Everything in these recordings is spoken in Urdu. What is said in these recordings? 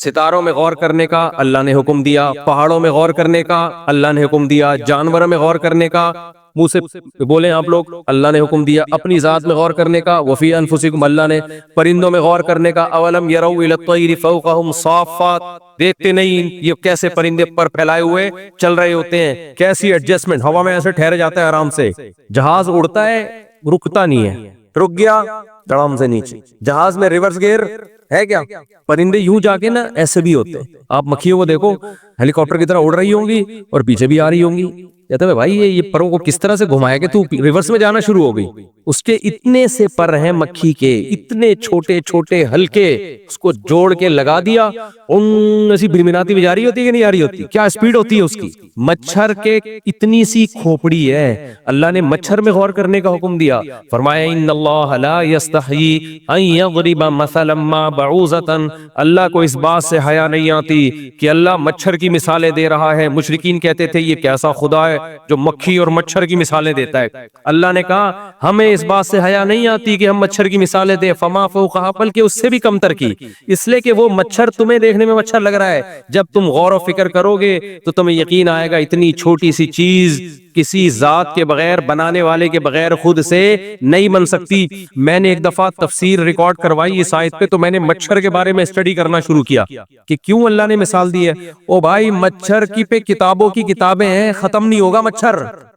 ستاروں میں غور کرنے کا اللہ نے حکم دیا، پہاڑوں میں غور کرنے کا اللہ نے حکم دیا، جانوروں میں غور کرنے کا منہ سے بولیں آپ لوگ اللہ نے حکم دیا، اپنی ذات میں غور کرنے کا وفی انفسکم اللہ نے، پرندوں میں غور کرنے کا اولم یروا الی الطیر فوقہم صافات، دیکھتے نہیں یہ کیسے پرندے پر پھیلائے ہوئے چل رہے ہوتے ہیں، کیسی ایڈجسٹمنٹ، ہوا میں ایسے ٹھہر جاتا ہے آرام سے، جہاز اڑتا ہے رکتا نہیں ہے، رک گیا دڑام سے نیچے، جہاز میں ریورس گیئر ہے کیا؟ پرندے یوں جا کے نا ایسے بھی ہوتے ہیں، آپ مکھیوں کو دیکھو ہیلی کاپٹر کی طرح اڑ رہی ہوں گی اور پیچھے بھی آ رہی ہوں گی، کہتے ہیں بھائی یہ پروں کو کس طرح سے گھمایا کہ تو ریورس میں جانا شروع ہو گئی، اس کے اتنے سے پر ہیں مکھی کے، اتنے چھوٹے چھوٹے ہلکے، اس کو جوڑ کے لگا دیا، ایسی بھنبھناتی بھی جا رہی ہوتی ہے کہ نہیں آ رہی ہوتی، کیا اسپیڈ ہوتی ہے اس کی، مچھر کے اتنی سی کھوپڑی ہے، اللہ نے مچھر میں غور کرنے کا حکم دیا، فرمایا ان اللہ لا یستحیی ان یضرب مثلا ما بعوضۃ، اللہ کو اس بات سے حیا نہیں آتی کہ اللہ مچھر کی مثالیں دے رہا ہے، مشرکین کہتے تھے یہ کیسا خدا ہے جو مکھی اور مچھر کی مثالیں دیتا ہے، اللہ نے کہا ہمیں اس بات سے حیا نہیں آتی کہ ہم مچھر کی مثالیں دیں، فما فوقہا، بلکہ اس سے بھی کم تر کی، اس لیے کہ وہ مچھر تمہیں دیکھنے میں مچھر لگ رہا ہے، جب تم غور و فکر کرو گے تو تمہیں یقین آئے گا اتنی چھوٹی سی چیز کسی ذات کے بغیر، بنانے والے کے بغیر خود سے نہیں بن سکتی۔ میں نے ایک دفعہ تفسیر ریکارڈ کروائی اس آیت پہ، تو میں نے مچھر کے بارے میں اسٹڈی کرنا شروع کیا کہ کیوں اللہ نے مثال دی ہے، او بھائی مچھر کی پہ کتابوں کی کتابیں ہیں، ختم نہیں ہوگا مچھر،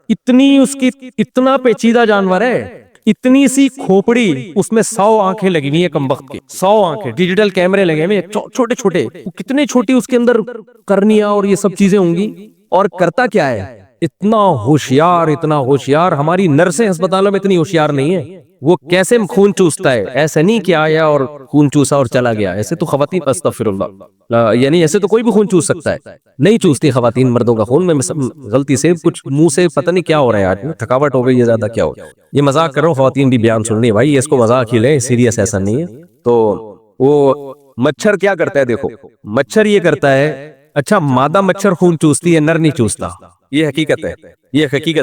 اتنی اس کی اتنا پیچیدہ جانور ہے، اتنی سی کھوپڑی، اس میں 100 آنکھیں لگی ہوئی ہیں کم وقت کے، 100 آنکھیں، ڈیجیٹل کیمرے لگے ہوئے چھوٹے چھوٹے، کتنے چھوٹی اس کے اندر کرنیاں اور یہ سب چیزیں ہوں گی، اور کرتا کیا ہے، اتنا ہوشیار، ہماری نرسیں ہسپتالوں میں اتنی ہوشیار نہیں ہے، وہ کیسے خون چوستا ہے، ایسے نہیں کہ آیا اور خون چوسا اور چلا گیا، ایسے تو خواتین استغفر اللہ، یعنی ایسے تو کوئی بھی خون چوس سکتا ہے، نہیں چوستی خواتین مردوں کا خون، میں غلطی سے کچھ منہ سے پتہ نہیں کیا ہو رہا ہے آج، تھکاوٹ ہو گئی ہے زیادہ، کیا ہو یہ مذاق کر رہا ہوں، خواتین بھی بیان سن رہی ہے بھائی، اس کو مذاق ہی لیں، سیریس ایسا نہیں ہے۔ تو وہ مچھر کیا کرتا ہے، دیکھو مچھر یہ کرتا ہے، اچھا مادہ مچھر خون چوستی ہے، نر نہیں چوستا، یہ حقیقت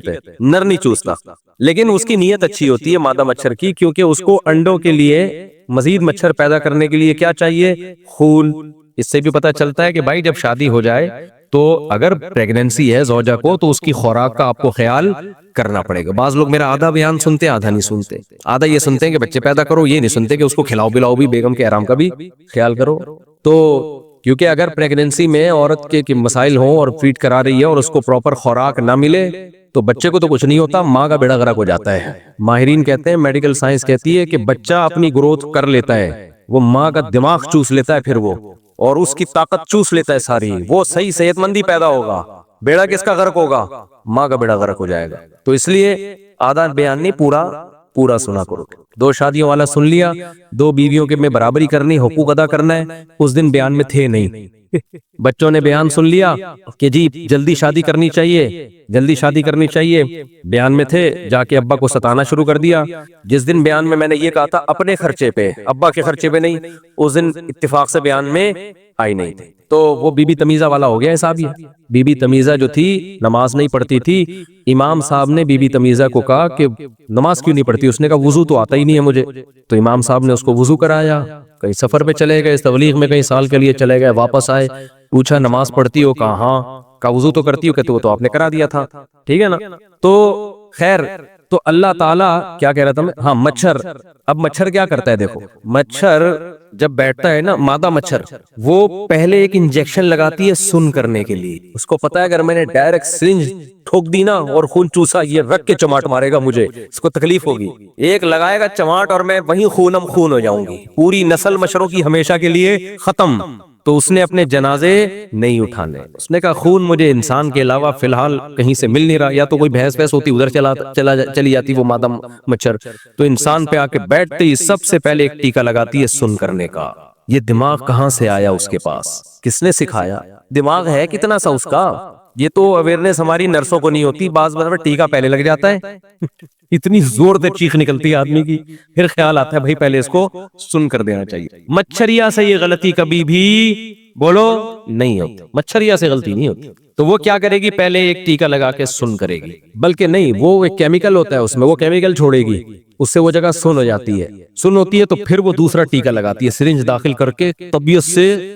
ہے، نر نہیں چوستا، لیکن اس کی نیت اچھی ہوتی ہے مادہ مچھر کی، کیونکہ اس کو انڈوں کے لیے، مزید مچھر پیدا کرنے کے لیے کیا چاہیے، خون۔ اس سے بھی پتہ چلتا ہے کہ بھائی جب شادی ہو جائے تو اگر پریگننسی ہے زوجہ کو تو اس کی خوراک کا آپ کو خیال کرنا پڑے گا۔ بعض لوگ میرا آدھا بیان سنتے آدھا نہیں سنتے، آدھا یہ سنتے ہیں کہ بچے پیدا کرو، یہ نہیں سنتے کہ اس کو کھلاؤ پلاؤ بھی، بیگم کے آرام کا بھی خیال کرو۔ تو کیونکہ اگر پریگننسی میں عورت کے مسائل ہوں اور فیڈ کرا رہی ہے اور اس کو پراپر خوراک نہ ملے تو بچے کو تو کچھ نہیں ہوتا، ماں کا بیڑا غرق ہو جاتا ہے۔ ماہرین کہتے ہیں، میڈیکل سائنس کہتی ہے کہ بچہ اپنی گروتھ کر لیتا ہے، وہ ماں کا دماغ چوس لیتا ہے، پھر وہ اور اس کی طاقت چوس لیتا ہے ساری، وہ صحیح صحت مندی پیدا ہوگا، بیڑا کس کا غرق ہوگا، ماں کا بیڑا غرق ہو جائے گا۔ تو اس لیے آدھا بیان نہیں، پورا سنا کرو۔ 2 شادیوں والا سن لیا، 2 بیویوں کے میں برابری کرنی، حقوق ادا کرنا ہے، اس دن بیان میں تھے نہیں۔ بچوں نے بیان سن لیا کہ جی جلدی شادی کرنی چاہیے، بیان میں تھے، جا کے ابا کو ستانا شروع کر دیا۔ جس دن بیان میں نے یہ کہا تھا اپنے خرچے پہ، ابا کے خرچے پہ نہیں، اس دن اتفاق سے بیان میں آئی نہیں تھی، تو وہ بی بی تمیزہ والا ہو گیا حساب۔ یہ بی بی تمیزہ جو تھی نماز نہیں پڑھتی تھی، امام صاحب نے بی بی تمیزہ کو کہا کہ نماز کیوں نہیں پڑھتی، اس نے کہا وضو تو آتا ہی نہیں ہے مجھے، تو امام صاحب نے اس کو وضو کرایا، کہیں سفر پہ چلے گئے، تبلیغ میں کہیں سال کے لیے چلے گئے، واپس آئے، پوچھا نماز پڑھتی ہو، کہا ہاں، کہا وضو تو کرتی ہو، کہتے وہ تو آپ نے کرا دیا تھا، ٹھیک ہے نا۔ تو خیر، تو اللہ تعالیٰ کیا کہہ رہا تھا میں، ہاں مچھر، اب مچھر کیا کرتا ہے، دیکھو مچھر جب بیٹھتا ہے نا، مادہ مچھر، وہ پہلے ایک انجیکشن لگاتی ہے سن کرنے کے لیے، اس کو پتا ہے اگر میں نے ڈائریکٹ سرنج ٹھوک دی نا اور خون چوسا، یہ رکھ کے چماٹ مارے گا مجھے، اس کو تکلیف ہوگی، ایک لگائے گا چماٹ اور میں وہیں خونم خون ہو جاؤں گی، پوری نسل مچھروں کی ہمیشہ کے لیے ختم۔ تو اس نے اپنے جنازے نہیں اٹھانے، اس نے کہا خون مجھے انسان کے علاوہ فی الحال کہیں سے مل نہیں رہا، یا تو کوئی بھینس ہوتی ادھر چلی جاتی وہ مادہ مچھر، تو انسان پہ آ کے بیٹھتے ہی سب سے پہلے ایک ٹیکا لگاتی ہے سن کرنے کا۔ یہ دماغ کہاں سے آیا اس کے پاس، کس نے سکھایا، دماغ ہے کتنا سا اس کا، یہ تو اویئرنیس ہماری نرسوں کو نہیں ہوتی، بعض بار ٹیکا پہلے لگ جاتا ہے، اتنی زور سے چیخ نکلتی ہے آدمی کی، پھر خیال آتا ہے بھائی پہلے اس کو سن کر دینا چاہیے۔ مچھریا سے یہ غلطی کبھی بھی بولو نہیں ہوتی، مچھریا سے غلطی نہیں ہوتی، تو وہ کیا کرے گی، پہلے ایک ٹیکا لگا کے سن کرے گی، بلکہ نہیں، وہ ایک کیمیکل ہوتا ہے اس میں، وہ کیمیکل چھوڑے گی، اس سے وہ جگہ سن ہو جاتی ہے، سن ہوتی ہے تو پھر وہ دوسرا ٹیکا لگاتی ہے، سرنج داخل کر کے طبیعت سے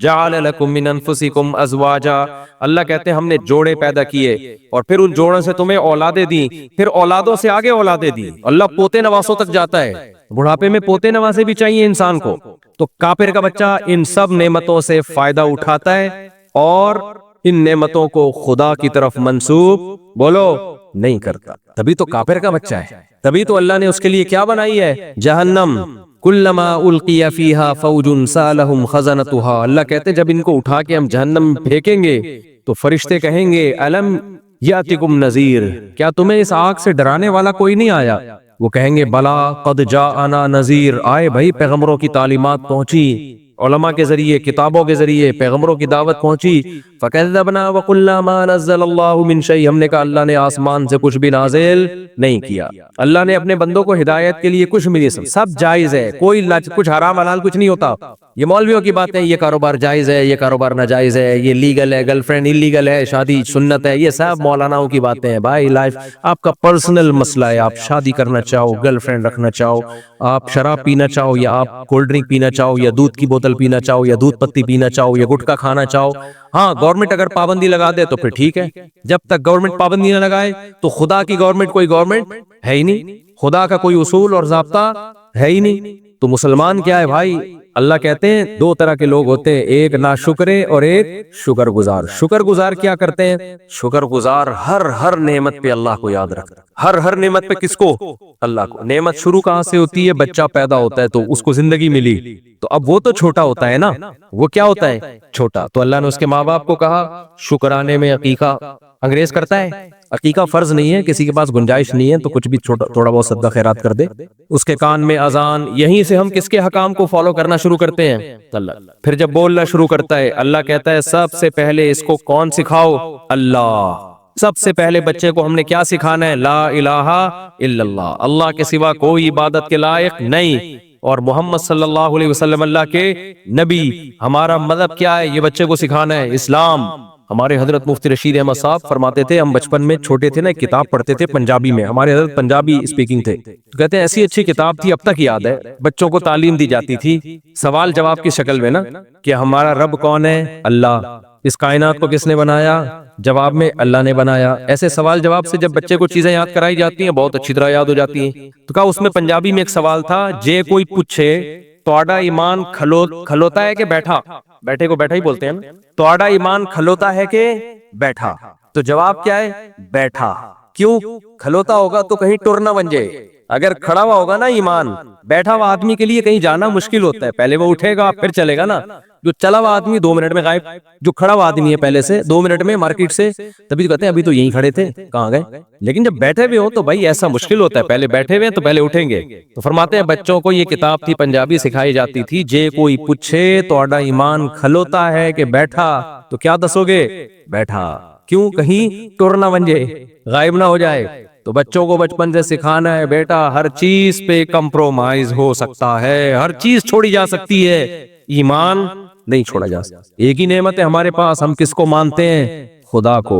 جعل لکم من انفسکم ازواجا، اللہ کہتے ہیں ہم نے جوڑے پیدا کیے اور پھر ان جوڑوں سے تمہیں اولادیں دی، پھر اولادوں سے آگے اولادیں دی، اللہ پوتے نواسوں تک جاتا ہے، بڑھاپے میں پوتے نواسے بھی چاہیے انسان کو۔ تو کافر کا بچہ ان سب نعمتوں سے فائدہ اٹھاتا ہے اور ان نعمتوں کو خدا کی طرف منسوب بولو نہیں کرتا، تبھی تو کافر کا بچہ ہے، تبھی تو اللہ نے اس کے لیے کیا بنائی ہے؟ جہنم، کلما القی فیہا فوج سالہم خزنتہا، اللہ کہتے ہیں جب ان کو اٹھا کے ہم جہنم میں پھینکیں گے تو فرشتے کہیں گے الم یاتکم نذیر، کیا تمہیں اس آگ سے ڈرانے والا کوئی نہیں آیا؟ وہ کہیں گے بلا قد جاءنا نذیر، آئے بھائی پیغمبروں کی تعلیمات پہنچی، علماء کے ذریعے، کتابوں کے ذریعے پیغمبروں کی دعوت پہنچی، فَكَذَّبْنَا وَقُلْنَا مَا نَزَّلَ اللَّهُ مِن شَيْءٍ، ہم نے کہا اللہ نے آسمان سے کچھ بھی نازل نہیں کیا، اللہ نے اپنے بندوں کو ہدایت کے لیے کچھ بھی نہیں، سب جائز ہے، کوئی کچھ حرام حلال کچھ نہیں ہوتا۔ یہ مولویوں کی بات ہے، یہ کاروبار جائز ہے، یہ کاروبار ناجائز ہے، یہ لیگل ہے، گرل فرینڈ انلیگل ہے، شادی سنت ہے، یہ سب مولاناؤں کی باتیں ہیں۔ بھائی لائف آپ کا پرسنل مسئلہ ہے، آپ شادی کرنا چاہو، گرل فرینڈ رکھنا چاہو، آپ شراب پینا چاہو یا آپ کولڈ ڈرنک پینا چاہو یا دودھ کی بوتل پینا چاہو یا دودھ پتی پینا چاہو یا گٹکا کھانا چاہو، ہاں گورنمنٹ اگر پابندی لگا دے تو پھر ٹھیک ہے، جب تک گورنمنٹ پابندی نہ لگائے تو خدا کی گورنمنٹ کوئی گورنمنٹ ہے ہی نہیں، خدا کا کوئی اصول اور ضابطہ ہے ہی نہیں۔ تو مسلمان کیا ہے بھائی؟ اللہ کہتے ہیں دو طرح کے لوگ ہوتے ہیں، ایک ناشکرے اور ایک شکر گزار۔ شکر گزار کیا کرتے ہیں؟ شکر گزار ہر نعمت پہ اللہ کو یاد رکھتا ہے، ہر نعمت پہ کس کو؟ اللہ کو۔ نعمت شروع کہاں سے ہوتی ہے؟ بچہ پیدا ہوتا ہے تو اس کو زندگی ملی، تو اب وہ تو چھوٹا ہوتا ہے نا، وہ کیا ہوتا ہے؟ چھوٹا۔ تو اللہ نے اس کے ماں باپ کو کہا شکرانے میں عقیقہ، انگریز کرتا ہے، عقیقہ فرض نہیں ہے، کسی کے پاس گنجائش نہیں ہے تو کچھ بھی تھوڑا بہت صدقہ خیرات کر دے، اس کے کان میں اذان، یہیں سے ہم کس کے حکام کو فالو کرنا شروع کرتے ہیں؟ اللہ۔ پھر جب بولنا شروع کرتا ہے اللہ کہتا ہے سب سے پہلے اس کو کون سکھاؤ؟ اللہ۔ سب سے پہلے بچے کو ہم نے کیا سکھانا ہے؟ لا الہ الا اللہ، اللہ کے سوا کوئی عبادت کے لائق نہیں، اور محمد صلی اللہ علیہ وسلم اللہ کے نبی، ہمارا مذہب کیا ہے یہ بچے کو سکھانا ہے، اسلام۔ ہمارے حضرت مفتی رشید احمد صاحب فرماتے تھے، ہم بچپن میں چھوٹے تھے نا، ایک کتاب پڑھتے تھے پنجابی میں، ہمارے حضرت پنجابی اسپیکنگ تھے، تو کہتے ہیں ایسی اچھی کتاب تھی، اب تک یاد ہے، بچوں کو تعلیم دی جاتی تھی سوال جواب کی شکل میں نا، کہ ہمارا رب کون ہے؟ اللہ۔ اس کائنات کو کس نے بنایا؟ جواب میں اللہ نے بنایا۔ ایسے سوال جواب سے جب بچے کو چیزیں یاد کرائی جاتی ہیں بہت اچھی طرح یاد ہو جاتی ہیں۔ تو کہا اس میں پنجابی میں ایک سوال تھا، جے کوئی پوچھے تواڈا ایمان کھلوتا ہے کہ بیٹھا؟ بیٹھے کو بیٹھا ہی بولتے ہیں نا، تواڈا ایمان کھلوتا ہے کہ بیٹھا؟ تو جواب کیا ہے؟ بیٹھا۔ کیوں؟ کھلوتا ہوگا تو کہیں ٹر نہ بن جائے، اگر کھڑا ہوا ہوگا نا ایمان، بیٹھا ہوا آدمی کے لیے کہیں جانا مشکل ہوتا ہے، پہلے وہ اٹھے گا پھر چلے گا نا، جو چلا ہوا آدمی 2 منٹ میں غائب، جو کھڑا ہوا آدمی ہے پہلے سے 2 منٹ میں مارکیٹ سے، تبھی تو کہتے ہیں ابھی تو یہیں کھڑے تھے کہاں گئے، لیکن جب بیٹھے ہوئے ہو تو بھائی ایسا مشکل ہوتا ہے، پہلے بیٹھے ہوئے تو پہلے اٹھیں گے۔ تو فرماتے ہیں بچوں کو یہ کتاب تھی پنجابی سکھائی جاتی تھی، جے کوئی پوچھے تواڈا ایمان کھلوتا ہے کہ بیٹھا، تو کیا دسو گے؟ بیٹھا۔ کیوں؟ کہیں ٹر نہ بن جائے، غائب نہ ہو جائے۔ تو بچوں کو بچپن سے سکھانا ہے بیٹا ہر چیز پہ کمپرومائز ہو سکتا ہے، ہر چیز چھوڑی جا سکتی ہے، ایمان نہیں چھوڑا جا سکتا۔ ایک ہی نعمت ہے ہمارے پاس، ہم کس کو مانتے ہیں؟ خدا کو،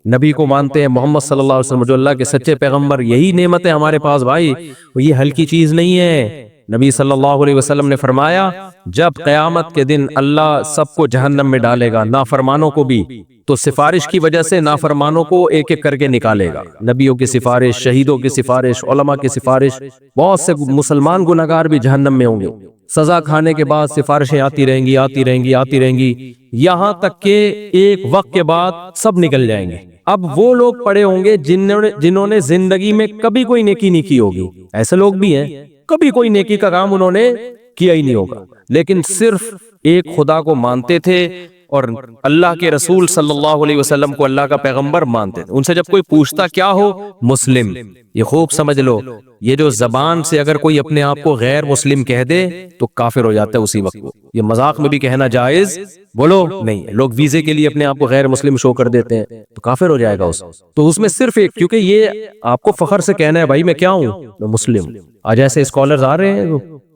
نبی کو مانتے ہیں، محمد صلی اللہ علیہ وسلم جو اللہ کے سچے پیغمبر، یہی نعمت ہے ہمارے پاس بھائی، یہ ہلکی چیز نہیں ہے۔ نبی صلی اللہ علیہ وسلم نے فرمایا جب قیامت کے دن اللہ سب کو جہنم میں ڈالے گا، نافرمانوں کو بھی، تو سفارش کی وجہ سے نافرمانوں کو ایک ایک کر کے نکالے گا، نبیوں کی سفارش، شہیدوں کی سفارش، علماء کی سفارش، بہت سے مسلمان گناہگار بھی جہنم میں ہوں گے، سزا کھانے کے بعد سفارشیں آتی رہیں گی، آتی رہیں گی، آتی رہیں گی، یہاں تک کہ ایک وقت کے بعد سب نکل جائیں گے۔ اب وہ لوگ پڑے ہوں گے جنہوں نے زندگی میں کبھی کوئی نیکی نہیں کی ہوگی، ایسے لوگ بھی ہیں، کبھی کوئی نیکی کا کام انہوں نے کیا ہی نہیں ہوگا، لیکن صرف ایک خدا کو مانتے تھے اور اللہ کے رسول صلی اللہ علیہ وسلم کو اللہ کا پیغمبر مانتے تھے۔ ان سے جب کوئی پوچھتا کیا ہو؟ مسلم۔ یہ خوب سمجھ لو، یہ جو زبان سے اگر کوئی اپنے آپ کو غیر مسلم کہہ دے تو کافر ہو جاتا ہے اسی وقت، یہ مذاق میں بھی کہنا جائز بولو نہیں، لوگ ویزے کے لیے اپنے آپ کو غیر مسلم شو کر دیتے ہیں تو کافر ہو جائے گا اس، تو اس میں صرف ایک، کیونکہ یہ آپ کو فخر سے کہنا ہے بھائی میں کیا ہوں؟ میں مسلم۔ آج ایسے اسکالرز آ رہے ہیں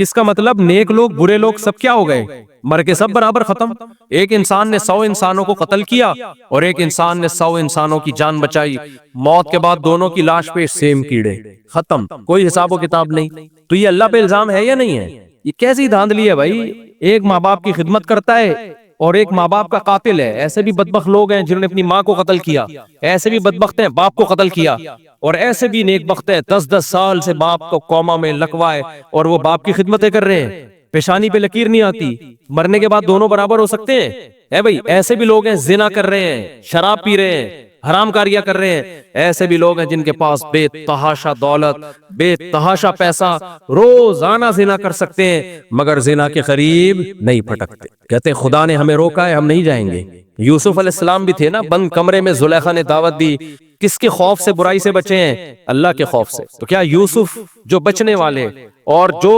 اس کا مطلب نیک لوگ برے لوگ سب کیا ہو گئے؟ مر کے سب برابر ختم. ایک انسان نے 100 انسانوں کو قتل کیا اور ایک انسان نے 100 انسانوں کی جان بچائی. موت کے بعد دونوں کی لاش پہ سیم کیڑے، ختم، کوئی حساب و کتاب نہیں. تو یہ اللہ پہ الزام ہے یا نہیں ہے؟ یہ کیسی دھاندلی ہے بھائی؟ ایک ماں باپ کی خدمت کرتا ہے اور ایک ماں باپ کا قاتل ہے. ایسے بھی بدبخت لوگ ہیں جنہوں نے اپنی ماں کو قتل کیا، ایسے بھی بدبخت ہیں باپ کو قتل کیا، اور ایسے بھی نیک بخت ہیں 10-10 سال سے باپ کو کوما میں لکوائے اور وہ باپ کی خدمتیں کر رہے ہیں. پیشانی پہ لکیر نہیں آتی، مرنے کے بعد دونوں برابر ہو سکتے ہیں؟ اے بھائی ایسے بھی لوگ ہیں زنا کر رہے ہیں، شراب پی رہے ہیں، حرام کاریاں کر رہے ہیں. ایسے بھی لوگ ہیں جن کے پاس بے تحاشا دولت، بے تحاشا پیسہ، روزانہ زنا کر سکتے ہیں مگر زنا کے قریب نہیں پھٹکتے. کہتے ہیں خدا نے ہمیں روکا ہے، ہم نہیں جائیں گے. یوسف علیہ السلام بھی تھے نا، بند کمرے میں زلیخا نے دعوت دی. کس کے خوف سے برائی سے بچے ہیں؟ اللہ کے خوف سے. تو کیا یوسف جو بچنے والے اور جو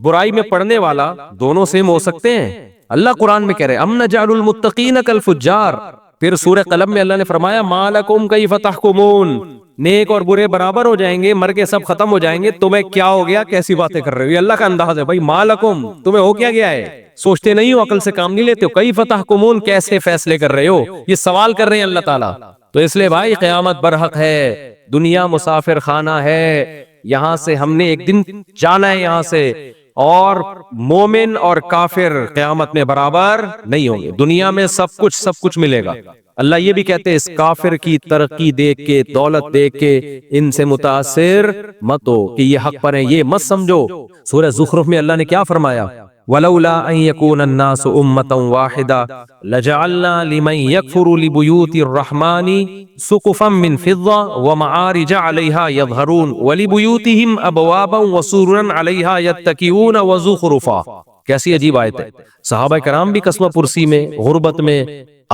برائی میں پڑنے والا دونوں سیم ہو سکتے ہیں؟ اللہ قرآن میں کہہ رہے ام نجعل المتقین کالفجار. پھر سورہ قلم میں اللہ نے فرمایا ما لکم کیف تحکمون. نیک اور برے برابر ہو جائیں گے، مر کے سب ختم ہو جائیں گے، تمہیں کیا ہو گیا؟ کیسی باتیں کر رہے ہو؟ یہ اللہ کا انداز ہے بھائی. ما لکم، تمہیں ہو کیا گیا ہے؟ سوچتے نہیں ہو، عقل سے کام نہیں لیتے ہو. کیف تحکمون، کیسے فیصلے کر رہے ہو؟ یہ سوال کر رہے ہیں اللہ تعالیٰ. تو اس لیے بھائی قیامت برحق ہے، دنیا مسافر خانہ ہے، یہاں سے ہم نے ایک دن جانا ہے یہاں سے. اور مومن اور کافر قیامت میں برابر نہیں ہوں گے. دنیا میں سب کچھ ملے گا. اللہ یہ بھی کہتے ہیں اس کافر کی ترقی دیکھ کے، دولت دیکھ کے ان سے متاثر مت ہو کہ یہ حق پر ہیں، یہ مت سمجھو. سورہ زخرف میں اللہ نے کیا فرمایا؟ وَلَوْلَا أَن يَكُونَ النَّاسُ أُمَّةً وَاحِدَةً لَجَعَلْنَا لِمَن يَكْفُرُ لِبُيُوتِ الرَّحْمَنِ سُقُفًا مِّن فِضَّةٍ وَمَعَارِجَ عَلَيْهَا يَظْهَرُونَ وَلِبُيُوتِهِمْ أَبْوَابًا وَسُرُرًا عَلَيْهَا يَتَّكِئُونَ وَزُخْرُفًا. کیسی عجیب آیت ہے. صحابہ کرام بھی قسمہ پرسی میں، غربت میں.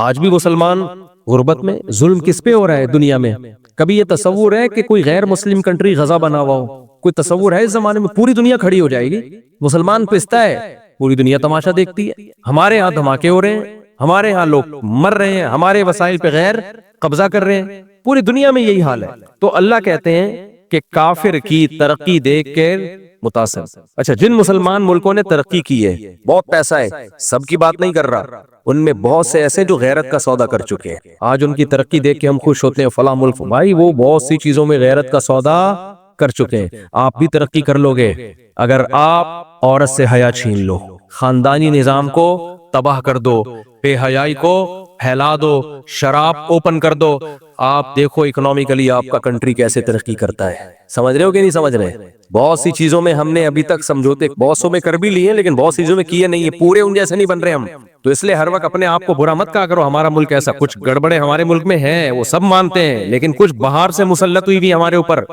آج بھی مسلمان غربت میں. ظلم کس پہ ہو رہا ہے دنیا میں؟ کبھی یہ تصور ہے کہ کوئی غیر مسلم کنٹری غزہ بنا ہوا ہو؟ کوئی تصور ہے اس زمانے میں؟ پوری دنیا کھڑی ہو جائے گی. مسلمان پستا ہے، پوری دنیا تماشا دیکھتی ہے. ہمارے ہاں دھماکے ہو رہے ہیں، ہمارے ہاں لوگ مر رہے ہیں، ہمارے وسائل پہ غیر قبضہ کر رہے ہیں. پوری دنیا میں یہی حال ہے. تو اللہ کہتے ہیں کہ کافر کی ترقی دیکھ کے متاثر. اچھا، جن مسلمان ملکوں نے ترقی کی ہے، بہت پیسہ ہے، سب کی بات نہیں کر رہا، ان میں بہت سے ایسے جو غیرت کا سودا کر چکے ہیں. آج ان کی ترقی دیکھ کے ہم خوش ہوتے ہیں، فلاں ملک. بھائی وہ بہت سی چیزوں میں غیرت کا سودا کر چکے ہیں. آپ بھی ترقی کر لو گے اگر آپ عورت سے حیا چھین لو، خاندانی نظام کو تباہ کر دو، بے حیائی کو پھیلا دو، شراب اوپن کر دو. آپ دیکھو اکنومیکلی آپ کا کنٹری کیسے ترقی کرتا ہے. سمجھ رہے ہو کہ نہیں سمجھ رہے؟ بہت سی چیزوں میں ہم نے ابھی تک سمجھوتے بہت سو میں کر بھی لیے، لیکن بہت سی چیزوں میں کیے نہیں ہے. پورے ان جیسے نہیں بن رہے ہم. تو اس لیے ہر وقت اپنے آپ کو برا مت کہا کرو ہمارا ملک ایسا. کچھ گڑبڑے ہمارے ملک میں ہیں، وہ سب مانتے ہیں، لیکن کچھ باہر سے مسلط ہوئی بھی ہمارے اوپر